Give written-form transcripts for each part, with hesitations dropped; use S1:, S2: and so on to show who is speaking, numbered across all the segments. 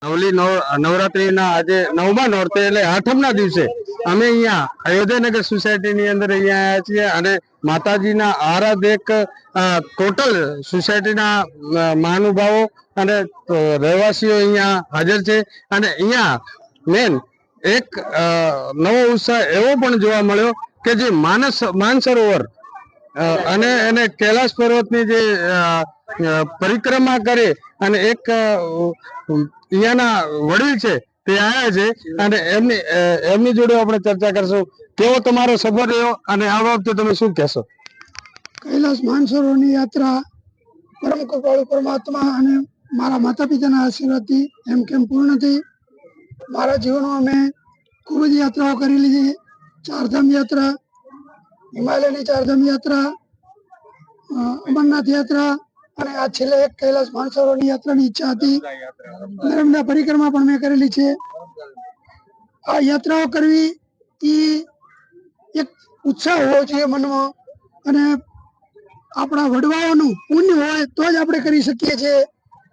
S1: નવલી નવરાત્રીના આજે 9મા નોરતે એટલે 8મના દિવસે અમે અહીંયા અયોધ્યાનગર સોસાયટીની અંદર અહીંયા આવ્યા છીએ અને માતાજીના આરાધક ટોટલ સોસાયટીના મહાનુભાવો અને રહેવાસીઓ અહીંયા હાજર છે અને અહીંયા મેન એક નવો ઉત્સાહ એવો પણ જોવા મળ્યો કે જે માનસરોવર અને એને કૈલાશ પર્વતની જે પરિક્રમા કરે અને એક અહીંયાના વડીલ છે તે આવ્યા છે અને એમની જોડે આપણે ચર્ચા કરશું. કેવો તમારો સફર રહ્યો અને આ વખતે તમે શું કહેશો?
S2: કૈલાસ માનસરોવરની યાત્રા પરમ કૃપાળુ પરમાત્મા અને મારા માતા પિતાના આશીર્વાદથી એમ કેમ પૂર્ણ થઈ. મારા જીવનમાં મેં ખૂબ જ યાત્રાઓ કરેલી છે. ચારધામ યાત્રા, હિમાલયની ચારધામ યાત્રા, અમરનાથ યાત્રા અને આ છેલ્લે એક કૈલાસ માનસરોવરની યાત્રાની ઈચ્છા હતી. નર્મદા પરિક્રમા પણ મેં કરેલી છે. આ યાત્રાઓ કરવી એ એક ઉત્સાહ હોવો જોઈએ મનમાં અને આપણા વડવાઓનું પુણ્ય હોય તો જ આપણે કરી શકીએ છીએ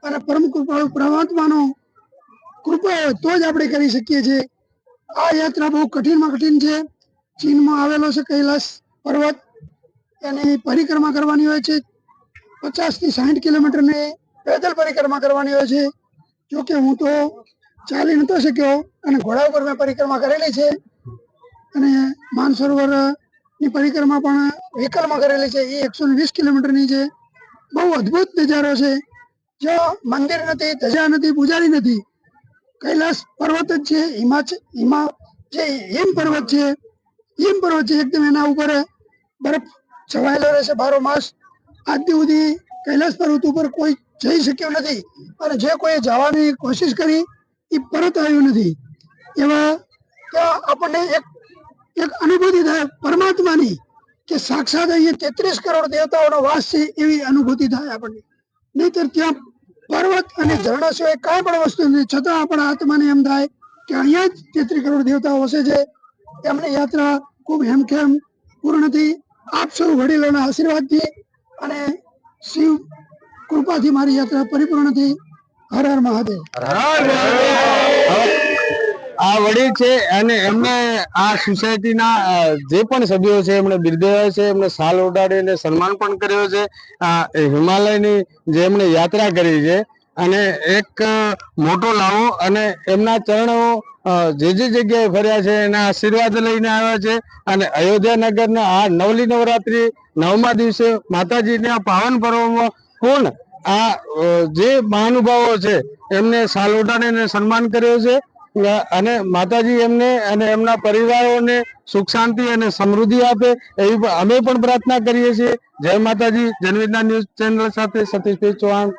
S2: અને પરમ કૃપાળુ પરમાત્માનો કૃપા હોય તો જ આપણે કરી શકીએ છીએ. આ યાત્રા બહુ કઠિનમાં કઠિન છે. ચીનમાં આવેલો છે કૈલાસ પર્વત. એની પરિક્રમા કરવાની હોય છે. 50 થી 60 કિલોમીટરની પેદલ પરિક્રમા કરવાની હોય છે. જોકે હું તો ચાલી નતો શક્યો અને ઘોડા ઉપર મેં પરિક્રમા કરેલી છે અને માનસરોવર ની પરિક્રમા પણ વ્હીકલમાં કરેલી છે. એ 120 કિલોમીટરની છે. બહુ અદ્ભુત નજારો છે. જ્યાં મંદિર નથી, ધજા નથી, પૂજારી નથી, કૈલાસ પર્વત જ છે. જે હિમ પર્વત છે, એકદમ એના ઉપર બરફ છવાયેલો રહેશે 12 માસ. આજ સુધી કૈલાસ પર્વત ઉપર કોઈ જઈ શક્યો નથી અને જે કોઈ જવાની કોશિશ કરી એ પરત આવ્યું નથી. એવા ત્યાં આપણને એક અનુભૂતિ થાય પરમાત્માની કે સાક્ષાત અહીંયા 33 કરોડ દેવતાઓનો વાસ છે એવી અનુભૂતિ થાય આપણને. નહીતર ત્યાં પર્વત અને ઝરણા સિવાય કાંઈ પણ વસ્તુ નથી, છતાં આપણા આત્માને એમ થાય કે અહીંયા જ 33 કરોડ દેવતાઓ વસે છે. એમની યાત્રા ખૂબ હેમખેમ પૂર્ણ થઈ. આપ સૌ વડીલોના આશીર્વાદથી અને શિવ કૃપાથી મારી યાત્રા પરિપૂર્ણ થઈ. હર હર મહાદેવ.
S1: આ વડીલ છે અને એમને આ સોસાયટીના જે પણ સભ્યો છે એમણે બિરદાવ્યા છે, એમને શાલ ઓઢાડીને સન્માન પણ કર્યો છે. હિમાલયની જે એમણે યાત્રા કરી છે અને એક મોટો લાવો અને એમના ચરણો જે જગ્યાએ ફર્યા છે એના આશીર્વાદ લઈને આવ્યા છે અને અયોધ્યાનગરના આ નવલી નવરાત્રી 9મા દિવસે માતાજીના પાવન પર્વમાં પૂર્ણ આ જે મહાનુભાવો છે એમને શાલ ઓઢાડીને સન્માન કર્યો છે અને માતાજી એમને અને એમના પરિવારોને સુખ શાંતિ અને સમૃદ્ધિ આપે એવી અમે પણ પ્રાર્થના કરીએ છીએ. જય માતાજી. જનવિજ્ઞાન ન્યૂઝ ચેનલ સાથે સતીશભાઈ ચૌહાણ.